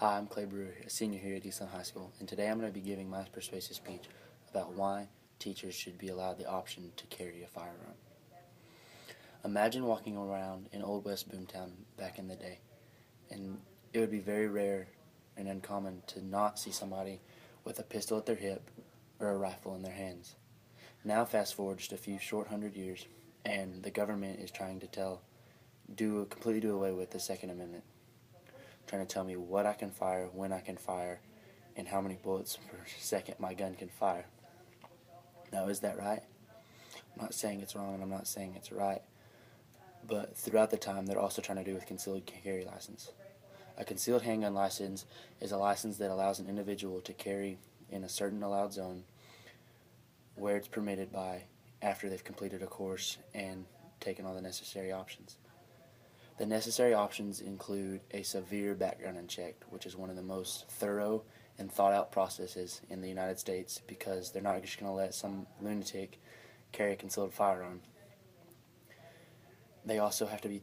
Hi, I'm Clay Brewer, a senior here at Eastland High School, and today I'm going to be giving my persuasive speech about why teachers should be allowed the option to carry a firearm. Imagine walking around in Old West Boomtown back in the day, and it would be very rare and uncommon to not see somebody with a pistol at their hip or a rifle in their hands. Now fast forward just a few short 100 years, and the government is trying to completely do away with the Second Amendment, trying to tell me what I can fire, when I can fire, and how many bullets per second my gun can fire. Now, is that right? I'm not saying it's wrong, and I'm not saying it's right, but throughout the time, they're also trying to do with concealed carry license. A concealed handgun license is a license that allows an individual to carry in a certain allowed zone where it's permitted by after they've completed a course and taken all the necessary options. The necessary options include a severe background check, which is one of the most thorough and thought-out processes in the United States, because they're not just going to let some lunatic carry a concealed firearm. They also have to be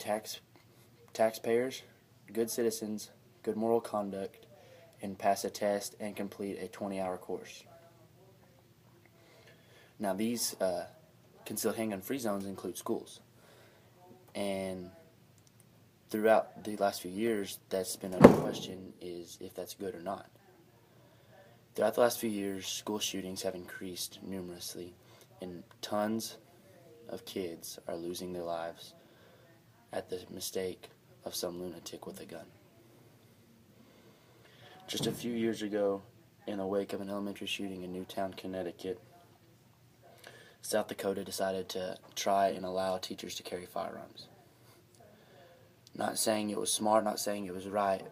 taxpayers, good citizens, good moral conduct, and pass a test and complete a 20-hour course. Now, these concealed handgun-free zones include schools, and throughout the last few years, that's been under question is if that's good or not. Throughout the last few years, school shootings have increased numerously, and tons of kids are losing their lives at the mistake of some lunatic with a gun. Just a few years ago, in the wake of an elementary shooting in Newtown, Connecticut, South Dakota decided to try and allow teachers to carry firearms. Not saying it was smart, not saying it was right,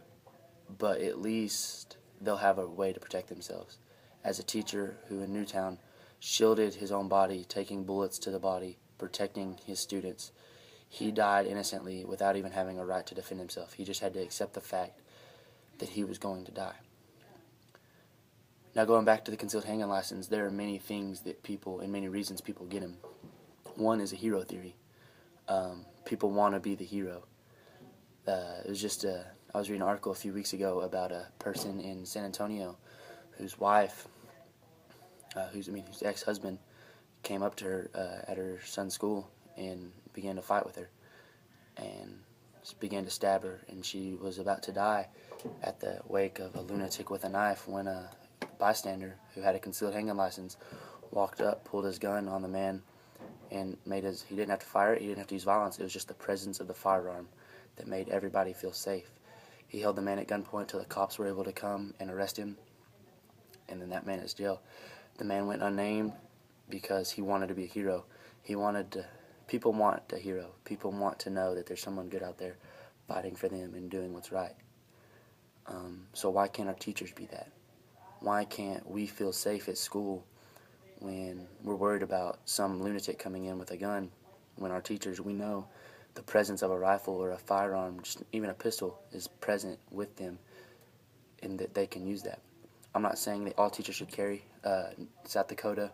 but at least they'll have a way to protect themselves. As a teacher who in Newtown shielded his own body, taking bullets to the body, protecting his students, he died innocently without even having a right to defend himself. He just had to accept the fact that he was going to die. Now, going back to the concealed handgun license, there are many things that people, and many reasons people get them. One is a hero theory. People want to be the hero. I was reading an article a few weeks ago about a person in San Antonio whose wife, whose ex-husband, came up to her at her son's school and began to fight with her and began to stab her, and she was about to die at the wake of a lunatic with a knife when a bystander who had a concealed handgun license walked up, pulled his gun on the man, and he didn't have to fire it, he didn't have to use violence. It was just the presence of the firearm that made everybody feel safe. He held the man at gunpoint till the cops were able to come and arrest him, and then that man is jail. The man went unnamed because he wanted to be a hero. People want a hero. People want to know that there's someone good out there fighting for them and doing what's right. So why can't our teachers be that? Why can't we feel safe at school when we're worried about some lunatic coming in with a gun, when our teachers, we know the presence of a rifle or a firearm, just even a pistol, is present with them and that they can use that? I'm not saying that all teachers should carry. South Dakota,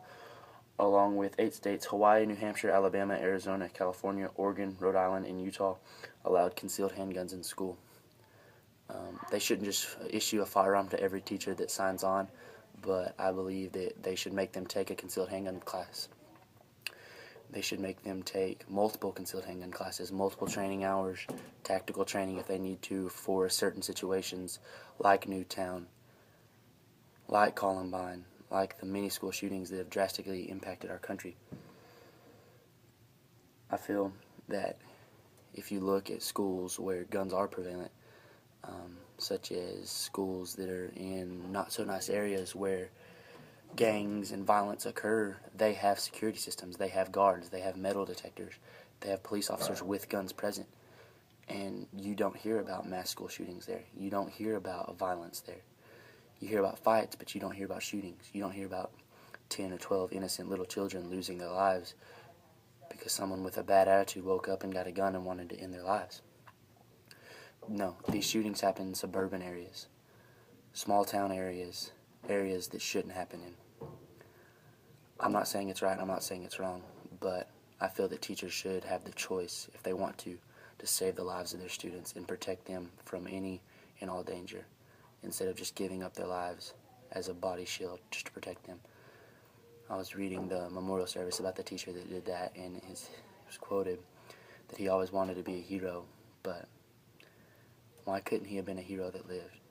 along with 8 states, Hawaii, New Hampshire, Alabama, Arizona, California, Oregon, Rhode Island, and Utah, allowed concealed handguns in school. They shouldn't just issue a firearm to every teacher that signs on, but I believe that they should make them take a concealed handgun class. They should make them take multiple concealed handgun classes, multiple training hours, tactical training if they need to for certain situations like Newtown, like Columbine, like the many school shootings that have drastically impacted our country. I feel that if you look at schools where guns are prevalent, such as schools that are in not-so-nice areas where gangs and violence occur, they have security systems, they have guards, they have metal detectors, they have police officers with guns present. And you don't hear about mass school shootings there. You don't hear about violence there. You hear about fights, but you don't hear about shootings. You don't hear about 10 or 12 innocent little children losing their lives because someone with a bad attitude woke up and got a gun and wanted to end their lives. No, these shootings happen in suburban areas, small town areas, areas that shouldn't happen in. I'm not saying it's right, I'm not saying it's wrong, but I feel that teachers should have the choice, if they want to save the lives of their students and protect them from any and all danger. instead of just giving up their lives as a body shield just to protect them. I was reading the memorial service about the teacher that did that, and it was quoted that he always wanted to be a hero, but why couldn't he have been a hero that lived?